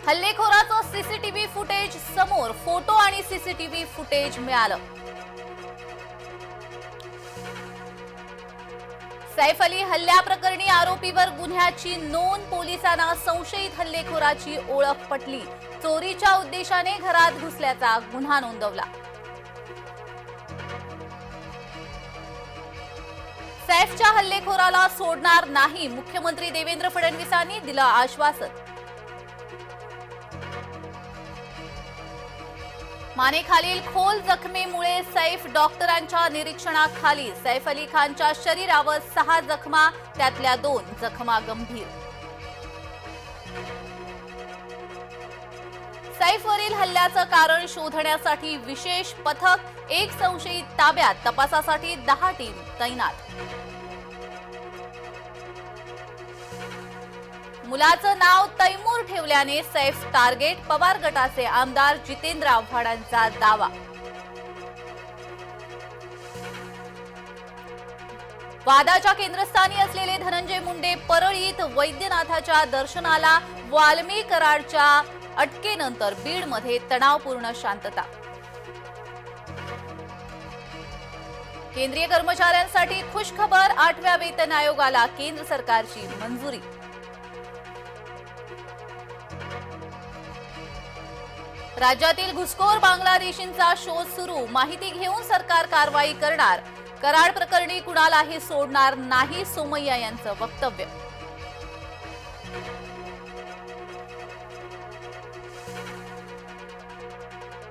हल्लेखोराचं CCTV footage समोर, photo आणि CCTV footage मिळालं। सैफ अली हल्ल्याप्रकरणी आरोपीवर गुन्ह्याची नोंद, पोलिसांना संशयित हल्लेखोराची ओळख पटली। चोरीच्या उद्देशाने घरात घुसल्याचा गुन्हा नोंदवला। सैफच्या हल्लेखोराला सोडणार नाही, मुख्यमंत्री देवेंद्र फडणवीसांनी दिलं आश्वासन। मानेखालील खोल जखमेमुळे सैफ डॉक्टरांच्या निरीक्षणाखाली। सैफ अली खानच्या शरीरावर 6 जखमा, त्यातल्या 2 जखमा गंभीर। सैफवरील हल्ल्याचं कारण शोधण्यासाठी विशेष पथक, 1 संशयित ताब्यात, तपासासाठी 10 टीम तैनात। मुलाचं नाव तैमूर ठेवल्याने सैफ टार्गेट, पवार गटाचे आमदार जितेंद्र आव्हाडांचा दावा। वादाच्या केंद्रस्थानी असलेले धनंजय मुंडे परळीत, वैद्यनाथाच्या दर्शनाला वाल्मी कराडच्या अटकेनंतर बीडमध्ये तणावपूर्ण शांतता। केंद्रीय कर्मचाऱ्यांसाठी खुशखबर, 8व्या वेतन आयोगाला केंद्र सरकारची मंजुरी। राज्यातील घुसखोर बांगलादेशींचा शोध सुरू, माहिती घेऊन सरकार कारवाई करणार। कराड प्रकरणी कुणालाही सोडणार नाही, सोमय्या यांचं वक्तव्य।